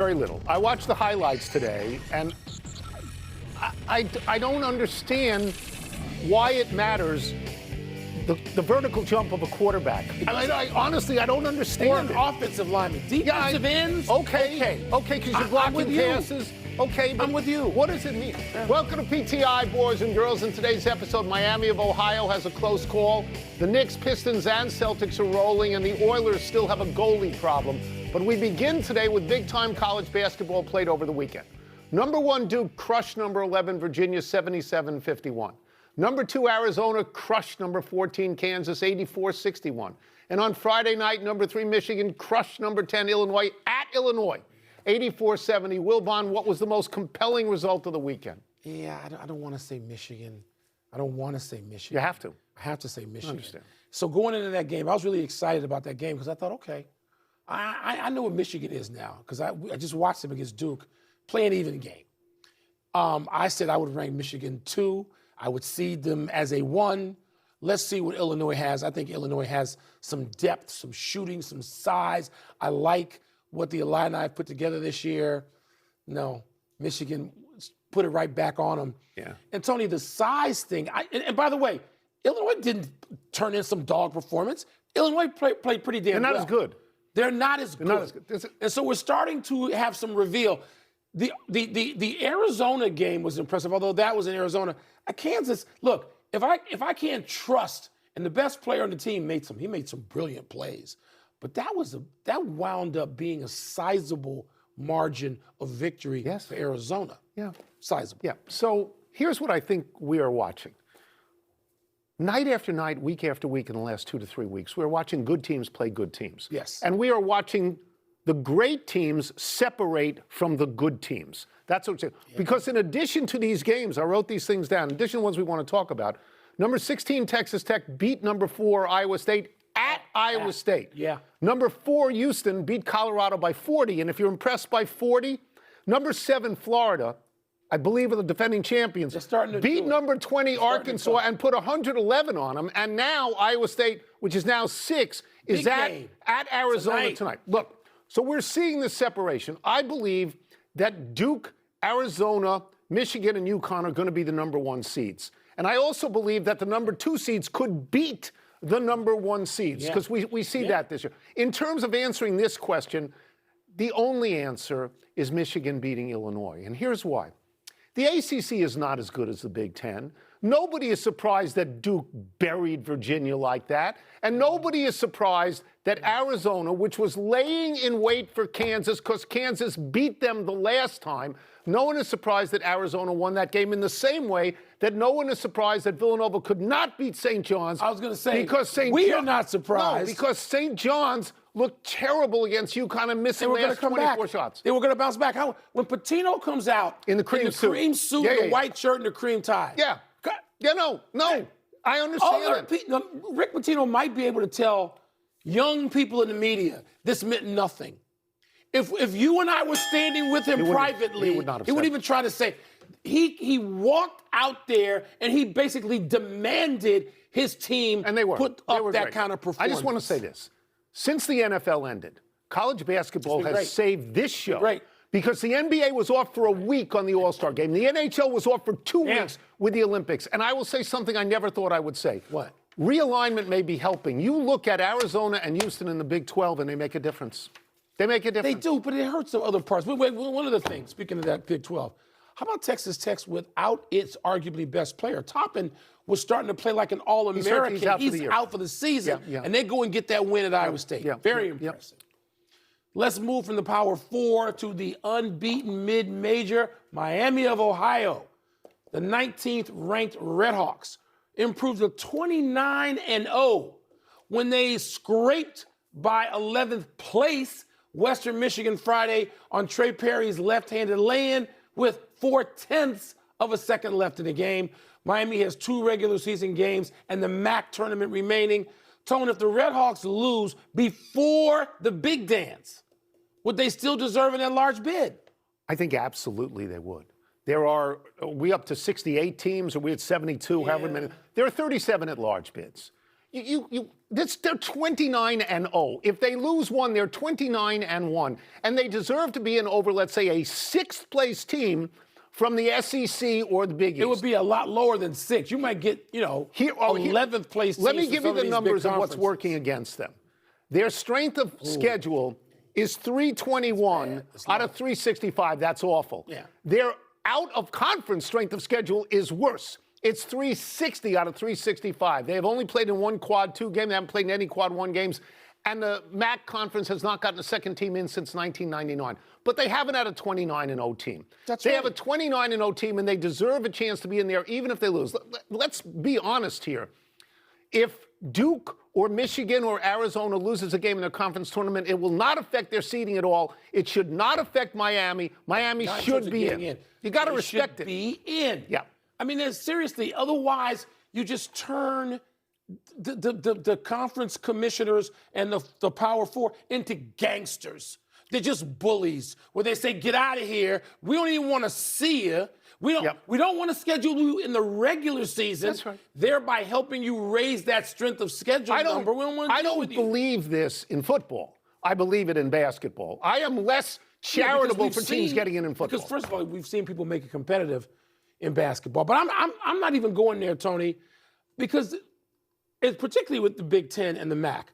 Very little. I watched the highlights today, and I don't understand why it matters, the vertical jump of a quarterback. I honestly, I don't understand Or an offensive lineman. Defensive ends? Okay, because you're blocking passes. Okay, but I'm with you. What does it mean? Yeah. Welcome to PTI, boys and girls. In today's episode, Miami of Ohio has a close call. The Knicks, Pistons, and Celtics are rolling, and the Oilers still have a goalie problem. But we begin today with big-time college basketball played over the weekend. Number 1, Duke crushed number 11, Virginia, 77-51. Number 2, Arizona crushed number 14, Kansas, 84-61. And on Friday night, number 3, Michigan crushed number 10, Illinois, at Illinois, 84-70. Wilbon, what was the most compelling result of the weekend? Yeah, I don't want to say Michigan. I don't want to say Michigan. You have to. I have to say Michigan. I understand. So going into that game, I was really excited about that game because I thought, okay, I know what Michigan is now because I just watched them against Duke play an even game. I said I would rank Michigan 2. I would seed them as a 1. Let's see what Illinois has. I think Illinois has some depth, some shooting, some size. I like what the Illini have put together this year. No, Michigan put it right back on them. Yeah. And Tony, the size thing, and by the way, Illinois didn't turn in some dog performance. Illinois played pretty damn well. They're not as good. They're not as good. Not as good. And so we're starting to have some reveal. The Arizona game was impressive, although that was in Arizona. Kansas, look, if I can't trust, and the best player on the team made some brilliant plays, but that wound up being a sizable margin of victory for Arizona. Yeah. Sizable. Yeah. So here's what I think we are watching. Night after night, week after week in the last 2 to 3 weeks, we're watching good teams play good teams. Yes. And we are watching the great teams separate from the good teams. That's what I'm saying. Yeah. Because in addition to these games, I wrote these things down, in addition to the ones we want to talk about, number 16, Texas Tech beat number 4, Iowa State at Iowa State. Yeah. Number 4, Houston beat Colorado by 40. And if you're impressed by 40, number 7, Florida, I believe are the defending champions, beat number 20, Arkansas, and put 111 on them. And now Iowa State, which is now 6, is at Arizona tonight. Look, so we're seeing this separation. I believe that Duke, Arizona, Michigan, and UConn are going to be the number 1 seeds. And I also believe that the number 2 seeds could beat the number 1 seeds, because we see that this year. In terms of answering this question, the only answer is Michigan beating Illinois. And here's why. The ACC is not as good as the Big Ten. Nobody is surprised that Duke buried Virginia like that. And nobody is surprised that Arizona, which was laying in wait for Kansas because Kansas beat them the last time, no one is surprised that Arizona won that game in the same way that no one is surprised that Villanova could not beat St. John's. I was going to say, because we are not surprised. No, because St. John's looked terrible against UConn and missing last 24 shots. They were going to bounce back. When Patino comes out in the cream suit, the white shirt and the cream tie. No. I understand that. Rick Pitino might be able to tell young people in the media this meant nothing. If you and I were standing with him privately, he wouldn't even try to say. He walked out there and he basically demanded his team put up that kind of performance. I just want to say this. Since the NFL ended, college basketball has saved this show. Because the NBA was off for a week on the All-Star game. The NHL was off for 2 weeks with the Olympics. And I will say something I never thought I would say. What? Realignment may be helping. You look at Arizona and Houston in the Big 12 and they make a difference. They make a difference. They do, but it hurts some other parts. Wait, one of the things, speaking of that Big 12, how about Texas Tech without its arguably best player? Toppin was starting to play like an All-American. He's out for the season. And they go and get that win at Iowa State. Very impressive. Let's move from the Power 4 to the unbeaten mid-major Miami of Ohio. The 19th ranked Redhawks improved to 29-0 when they scraped by 11th place Western Michigan Friday on Trey Perry's left-handed lay-in with 0.4 of a second left in the game. Miami has 2 regular season games and the MAC tournament remaining. Tony, if the Redhawks lose before the big dance, would they still deserve an at-large bid? I think absolutely they would. Are we up to 68 teams, or we at 72, however many? There are 37 at-large bids. They're 29-0. If they lose one, they're 29-1, and they deserve to be in over, let's say, a sixth-place team from the SEC or the Big East. It would be a lot lower than 6. You might get, 11th place teams. Let me give you the numbers of what's working against them. Their strength of schedule is 321 out of 365. That's awful. Yeah. Their out-of-conference strength of schedule is worse. It's 360 out of 365. They have only played in one Quad 2 game. They haven't played in any Quad 1 games. And the MAC conference has not gotten a second team in since 1999. But they haven't had a 29-0 team. They have a 29-0 team, and they deserve a chance to be in there even if they lose. Let's be honest here. If Duke or Michigan or Arizona loses a game in their conference tournament, it will not affect their seeding at all. It should not affect Miami. Miami should be in. You got to respect it. Be in. Yeah. I mean, seriously, otherwise you just turn the conference commissioners and the Power Four into gangsters. They're just bullies where they say, get out of here. We don't even want to see you. We don't want to schedule you in the regular season, That's right. thereby helping you raise that strength of schedule number. I don't believe this in football. I believe it in basketball. I am less charitable for teams getting in football. Because first of all, we've seen people make it competitive in basketball. But I'm not even going there, Tony, because it's particularly with the Big Ten and the MAC.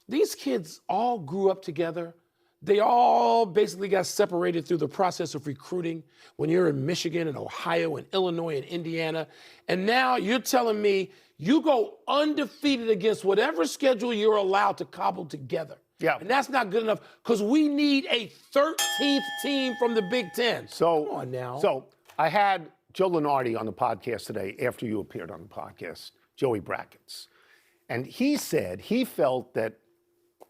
These kids all grew up together. They all basically got separated through the process of recruiting when you're in Michigan and Ohio and Illinois and Indiana. And now you're telling me you go undefeated against whatever schedule you're allowed to cobble together. Yeah. And that's not good enough because we need a 13th team from the Big Ten. So, come on now. So I had Joe Lunardi on the podcast today after you appeared on the podcast, Joey Brackets. And he said he felt that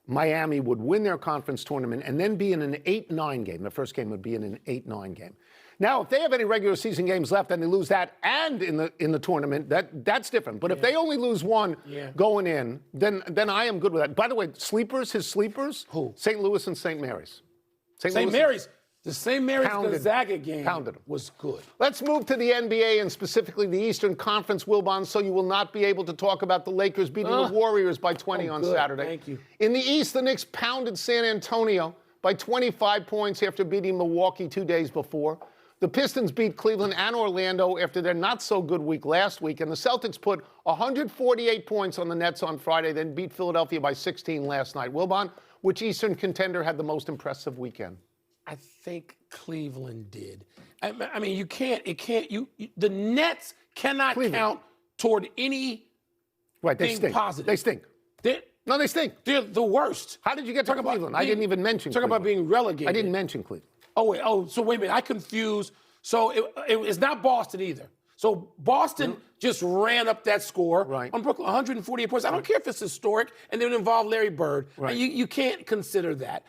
Miami would win their conference tournament and then be in an 8-9 game. The first game would be in an 8-9 game. Now, if they have any regular season games left and they lose that and in the tournament, that's different. But if they only lose one going in, then I am good with that. By the way, his sleepers? Who? St. Louis and St. Mary's. St. Mary's. The St. Mary's Gonzaga game was good. Let's move to the NBA and specifically the Eastern Conference, Wilbon, so you will not be able to talk about the Lakers beating the Warriors by 20 on Saturday. Thank you. In the East, the Knicks pounded San Antonio by 25 points after beating Milwaukee 2 days before. The Pistons beat Cleveland and Orlando after their not-so-good week last week, and the Celtics put 148 points on the Nets on Friday, then beat Philadelphia by 16 last night. Wilbon, which Eastern contender had the most impressive weekend? I think Cleveland did. I mean, the Nets cannot count toward any positive. They stink. No, they stink. They're the worst. How did you get to Cleveland? I didn't even mention Cleveland. Talk about being relegated. I didn't mention Cleveland. So wait a minute. I confused. So it's not Boston either. So Boston just ran up that score on Brooklyn, 148 points. I don't care if it's historic and it would involve Larry Bird. Right. You can't consider that.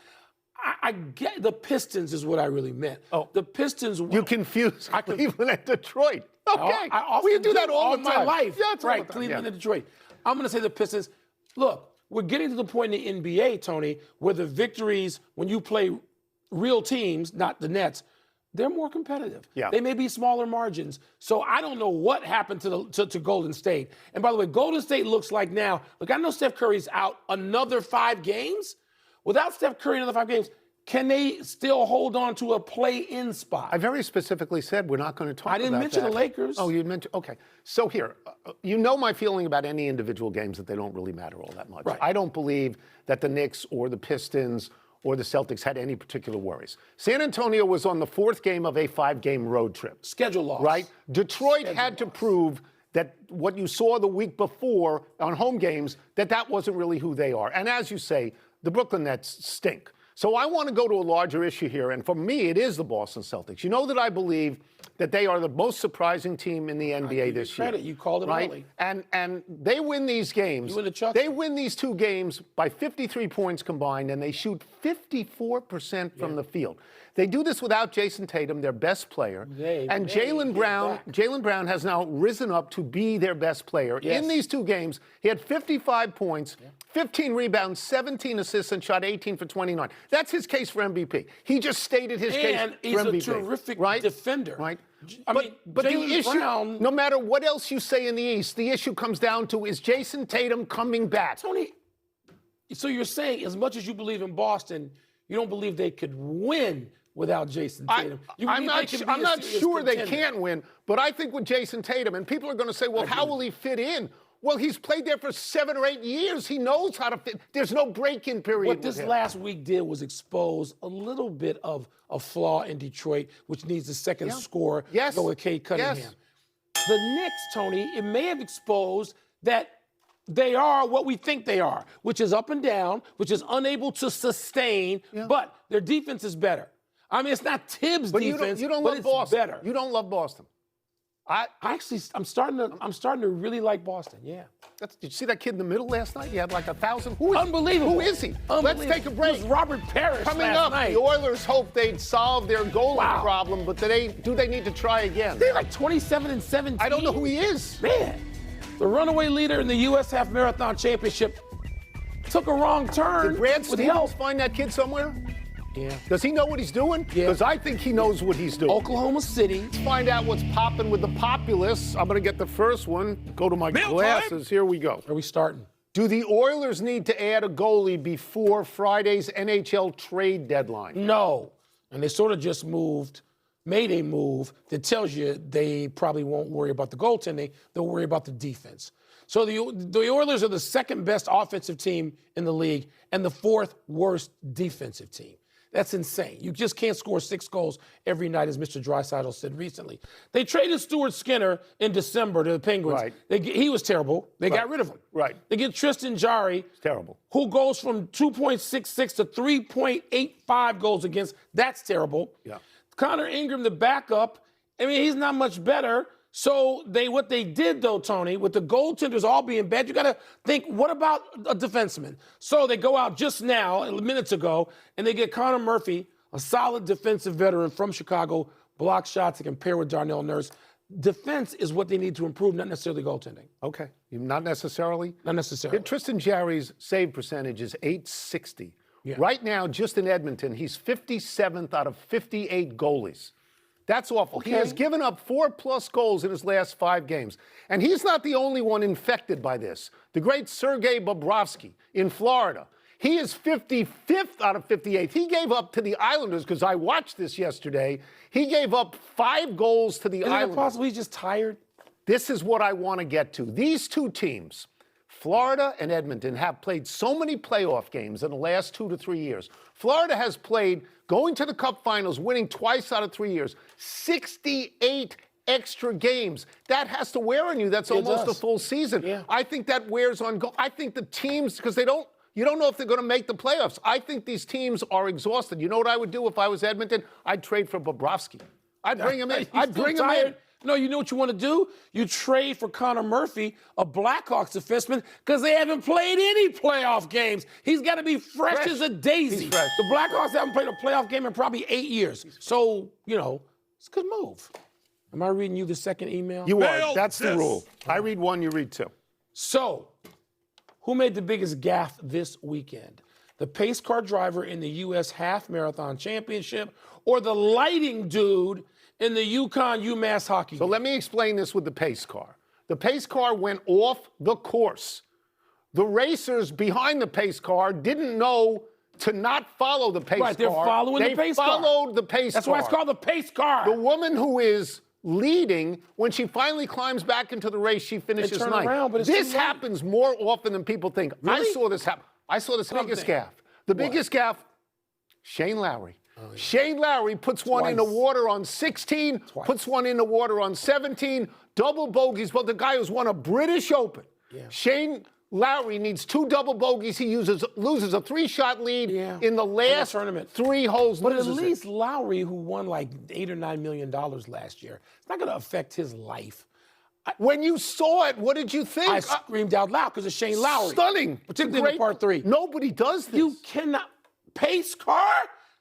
I get the Pistons is what I really meant. The Pistons. You confused Cleveland and Detroit. Okay. We do that all the time. My life. Yeah, that's right. Cleveland and Detroit. I'm going to say the Pistons. Look, we're getting to the point in the NBA, Tony, where the victories, when you play real teams, not the Nets, they're more competitive. Yeah. They may be smaller margins. So I don't know what happened to Golden State. And by the way, Golden State looks like now, look, I know Steph Curry's out another 5 games. Without Steph Curry another 5 games, can they still hold on to a play-in spot? I very specifically said we're not going to talk about that. I didn't mention the Lakers. Oh, you mentioned, okay. So here, you know my feeling about any individual games that they don't really matter all that much. Right. I don't believe that the Knicks or the Pistons or the Celtics had any particular worries. San Antonio was on the 4th game of a 5-game road trip. Schedule loss. Right? Detroit had to prove that what you saw the week before on home games, that wasn't really who they are. And as you say, the Brooklyn Nets stink. So I want to go to a larger issue here, and for me, it is the Boston Celtics. You know that I believe that they are the most surprising team in the NBA this year. You called it early. And they win these games. They win these 2 games by 53 points combined, and they shoot 54% from the field. They do this without Jayson Tatum, their best player. And Jaylen Brown has now risen up to be their best player. In these 2 games, he had 55 points, 15 rebounds, 17 assists, and shot 18 for 29. That's his case for MVP. He just stated his case for MVP. And he's a terrific defender. Right. But the issue, no matter what else you say in the East, the issue comes down to, is Jayson Tatum coming back? Tony, so you're saying as much as you believe in Boston, you don't believe they could win without Jayson Tatum? I'm not sure they can't win, but I think with Jayson Tatum, and people are going to say, well, how will he fit in? Well, he's played there for 7 or 8 years. He knows how to fit. There's no break-in period. What this last week did was expose a little bit of a flaw in Detroit, which needs a second scorer to go with Cade Cunningham. The Knicks, Tony, it may have exposed that they are what we think they are, which is up and down, which is unable to sustain, but their defense is better. I mean, it's not Tibbs' defense, you don't but love it's Boston. better. You don't love Boston. I'm starting to really like Boston. Yeah. Did you see that kid in the middle last night? He had like 1,000. Unbelievable. Who is he? Let's take a break. It was Robert Parrish Coming last up, night. The Oilers hope they'd solve their goalie problem, but do they need to try again? They're like 27-17. I don't know who he is. Man, the runaway leader in the U.S. Half Marathon Championship took a wrong turn. Did Brad with help. Stevens find that kid somewhere? Yeah. Does he know what he's doing? Yeah. Because I think he knows what he's doing. Oklahoma City. Let's find out what's popping with the populace. I'm going to get the first one. Go to my glasses. Here we go. Are we starting? Do the Oilers need to add a goalie before Friday's NHL trade deadline? No. And they sort of just made a move that tells you they probably won't worry about the goaltending. They'll worry about the defense. So the Oilers are the second best offensive team in the league and the 4th worst defensive team. That's insane. You just can't score 6 goals every night, as Mr. Draisaitl said recently. They traded Stuart Skinner in December to the Penguins. Right. He was terrible. They got rid of him. Right. They get Tristan Jarry. It's terrible. Who goes from 2.66 to 3.85 goals against. That's terrible. Yeah. Connor Ingram, the backup. I mean, he's not much better. So what they did, though, Tony, with the goaltenders all being bad, you got to think, what about a defenseman? So they go out just now, minutes ago, and they get Connor Murphy, a solid defensive veteran from Chicago, block shots to compare with Darnell Nurse. Defense is what they need to improve, not necessarily goaltending. Okay. Not necessarily? Not necessarily. Tristan Jarry's save percentage is .860. Yeah. Right now, just in Edmonton, he's 57th out of 58 goalies. That's awful. Okay. He has given up 4+ goals in his last 5 games. And he's not the only one infected by this. The great Sergei Bobrovsky in Florida, he is 55th out of 58. He gave up to the Islanders, because I watched this yesterday. He gave up 5 goals to the Islanders. Isn't it possible he's just tired? This is what I want to get to. These 2 teams, Florida and Edmonton, have played so many playoff games in the last 2 to 3 years. Florida has played, going to the Cup Finals, winning twice out of 3 years, 68 extra games. That has to wear on you. That's almost a full season. Yeah. I think that wears on. I think the teams, because you don't know if they're going to make the playoffs. I think these teams are exhausted. You know what I would do if I was Edmonton? I'd trade for Bobrovsky. I'd bring him in. I'd bring him in. No, you know what you want to do? You trade for Connor Murphy, a Blackhawks defenseman, because they haven't played any playoff games. He's got to be fresh as a daisy. The Blackhawks haven't played a playoff game in probably 8 years. So, it's a good move. Am I reading you the second email? You are. That's the rule. I read 1, you read 2. So, who made the biggest gaffe this weekend? The pace car driver in the U.S. Half Marathon Championship or the lighting dude in the UConn-UMass hockey game? So let me explain this with the pace car. The pace car went off the course. The racers behind the pace car didn't know to not follow the pace car. Right, they're following the pace car. They followed the pace car. That's why it's called the pace car. The woman who is leading, when she finally climbs back into the race, she finishes ninth. Around, but this happens more often than people think. Really? I saw this happen. I saw this biggest gaffe. The biggest gaffe, Shane Lowry. Oh, yeah. Shane Lowry puts one in the water on 16, puts one in the water on 17, double bogeys, but the guy who's won a British Open. Yeah. Shane Lowry needs 2 double bogeys. He loses a 3-shot lead in the last tournament. 3 holes. But at least Lowry, who won like $8 or $9 million last year, it's not going to affect his life. When you saw it, what did you think? I screamed out loud because of Shane Lowry. Stunning. Particularly in part 3. Nobody does this. You cannot. Pace car?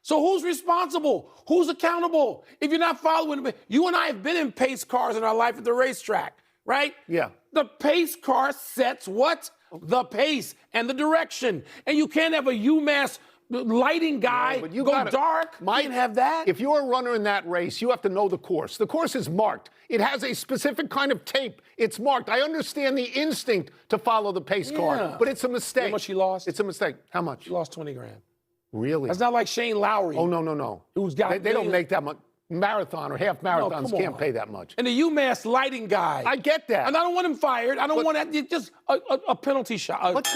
So who's responsible? Who's accountable? If you're not following, you and I have been in pace cars in our life at the racetrack, right? Yeah. The pace car sets what? The pace and the direction. And you can't have a UMass lighting guy go dark. You can't have that. If you're a runner in that race, you have to know the course. The course is marked. It has a specific kind of tape. It's marked. I understand the instinct to follow the pace car, but it's a mistake. You know how much he lost? It's a mistake. How much? He lost 20 grand. Really? That's not like Shane Lowry. Oh, no. Who's got they don't make that much. Marathon or half marathons can't pay that much. And the UMass lighting guy. I get that. And I don't want him fired. I don't want that. Just a penalty shot. What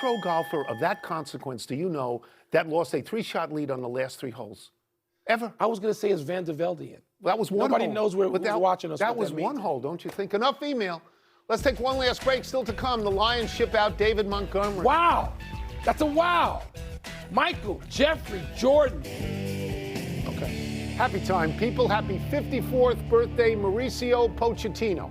pro golfer of that consequence do you know that lost a 3-shot lead on the last 3 holes? Ever? I was going to say it's Van de Velde. That was one Nobody hole. knows who's watching us. That was one hole, don't you think? Enough email. Let's take one last break. Still to come, the Lions ship out David Montgomery. Wow. That's a wow. Michael, Jeffrey, Jordan. Okay. Happy time, people. Happy 54th birthday, Mauricio Pochettino.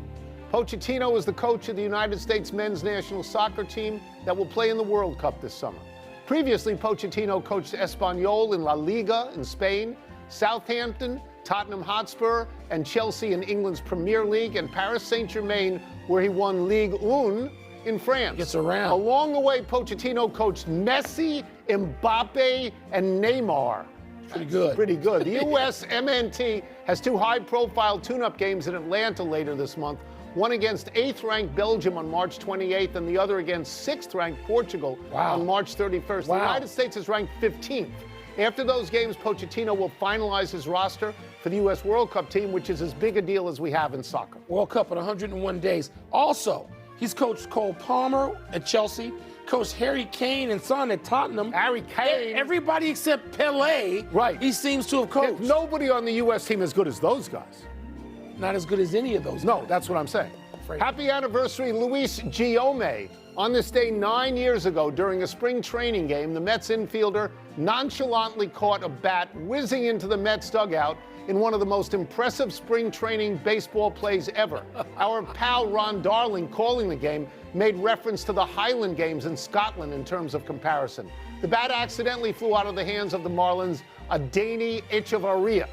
Pochettino is the coach of the United States men's national soccer team that will play in the World Cup this summer. Previously, Pochettino coached Espanyol in La Liga in Spain, Southampton, Tottenham Hotspur, and Chelsea in England's Premier League, and Paris Saint-Germain, where he won Ligue 1 in France. Gets around. Along the way, Pochettino coached Messi, Mbappe, and Neymar. Pretty good. Pretty good. The U.S. MNT has 2 high-profile tune-up games in Atlanta later this month, one against 8th-ranked Belgium on March 28th and the other against 6th-ranked Portugal on March 31st. The United States is ranked 15th. After those games, Pochettino will finalize his roster for the U.S. World Cup team, which is as big a deal as we have in soccer. World Cup in 101 days. Also, he's coached Cole Palmer at Chelsea, coached Harry Kane and Son at Tottenham. Harry Kane. Everybody except Pelé, he seems to have coached. There's nobody on the U.S. team as good as those guys. Not as good as any of those guys. No, that's what I'm saying. Happy anniversary, Luis Giome. On this day 9 years ago, during a spring training game, the Mets infielder nonchalantly caught a bat whizzing into the Mets dugout in one of the most impressive spring training baseball plays ever. Our pal Ron Darling, calling the game, made reference to the Highland Games in Scotland in terms of comparison. The bat accidentally flew out of the hands of the Marlins, Adani Echevarria.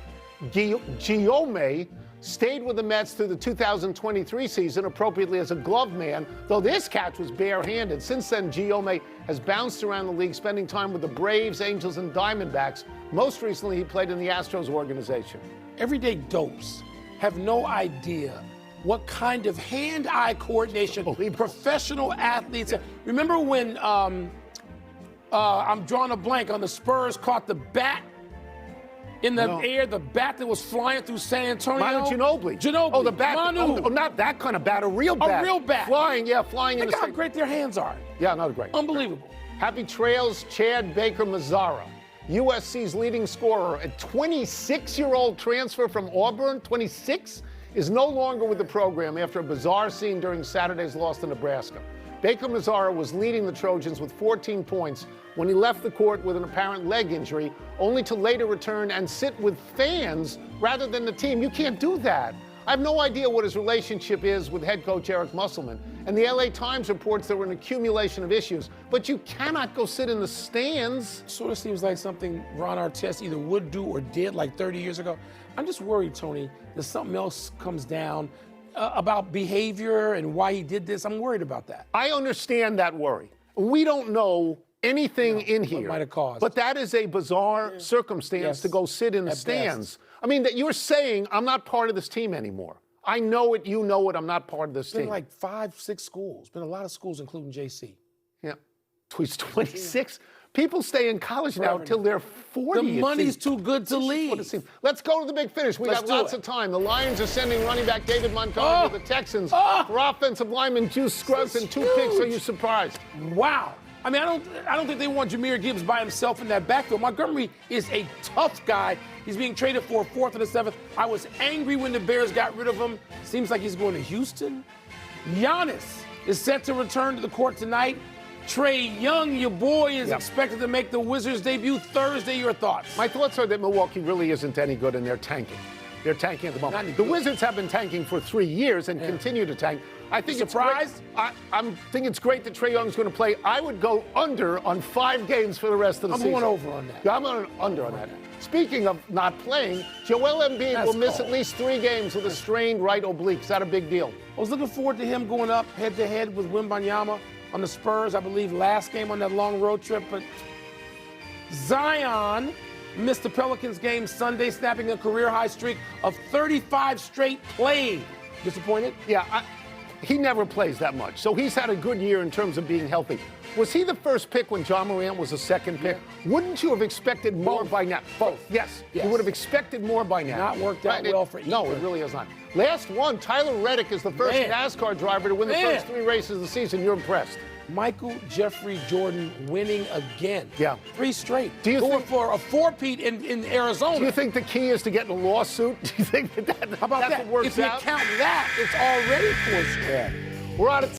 Giome stayed with the Mets through the 2023 season, appropriately as a glove man, though this catch was barehanded. Since then, Giome has bounced around the league, spending time with the Braves, Angels, and Diamondbacks. Most recently, he played in the Astros organization. Everyday dopes have no idea what kind of hand-eye coordination professional athletes have. Remember when, I'm drawing a blank, on the Spurs caught the bat in the air, the bat that was flying through San Antonio? Manu Ginobili. Oh, the bat. Manu. Oh, not that kind of bat, a real bat. A real bat. Flying in the Look how great their hands are. Yeah, not great. Unbelievable. Happy trails, Chad Baker-Mazara. USC's leading scorer, a 26-year-old transfer from Auburn, 26, is no longer with the program after a bizarre scene during Saturday's loss to Nebraska. Baker-Mazara was leading the Trojans with 14 points when he left the court with an apparent leg injury, only to later return and sit with fans rather than the team. You can't do that. I have no idea what his relationship is with head coach Eric Musselman. And the LA Times reports there were an accumulation of issues. But you cannot go sit in the stands. Sort of seems like something Ron Artest either would do or did like 30 years ago. I'm just worried, Tony, that something else comes down about behavior and why he did this. I'm worried about that. I understand that worry. We don't know anything in here. What might have caused. But that is a bizarre circumstance to go sit in the stands. Best. I mean, that you're saying, I'm not part of this team anymore. I know it, you know it, I'm not part of this team. Been like 5, 6 schools. Been a lot of schools, including JC. Yeah. He's 26. People stay in college now until they're 40. The money's too good to leave. Let's go to the big finish. We got lots of time. The Lions are sending running back David Montgomery to the Texans for offensive lineman Juice Scruggs and 2 picks. Are you surprised? Wow. I mean, I don't think they want Jahmyr Gibbs by himself in that backfield. Montgomery is a tough guy. He's being traded for a 4th and a 7th. I was angry when the Bears got rid of him. Seems like he's going to Houston. Giannis is set to return to the court tonight. Trae Young, your boy, is expected to make the Wizards' debut Thursday. Your thoughts? My thoughts are that Milwaukee really isn't any good, and they're tanking. They're tanking at the moment. The Wizards have been tanking for 3 years and continue to tank. I think surprised? I think it's great that Trae Young's going to play. I would go under on 5 games for the rest of the season. I'm going over on that. Yeah, I'm on under on that. Speaking of not playing, Joel Embiid will miss at least 3 games with a strained right oblique. Is that a big deal? I was looking forward to him going up head-to-head with Wembanyama on the Spurs, I believe, last game on that long road trip. But Zion missed the Pelicans game Sunday, snapping a career-high streak of 35 straight plays. Disappointed? Yeah, he never plays that much. So he's had a good year in terms of being healthy. Was he the first pick when John Morant was the second pick? Yeah. Wouldn't you have expected more by now? Both. Yes. You would have expected more by now. Not worked out well for either. No, it really has not. Last one, Tyler Reddick is the first NASCAR driver to win the first 3 races of the season. You're impressed. Michael Jeffrey Jordan winning again. Yeah. 3 straight. Do you think for a 4-peat in Arizona? Do you think the key is to get in a lawsuit? Do you think that How about that's that? what works if you out? count that, it's already 4 straight. Yeah. We're out of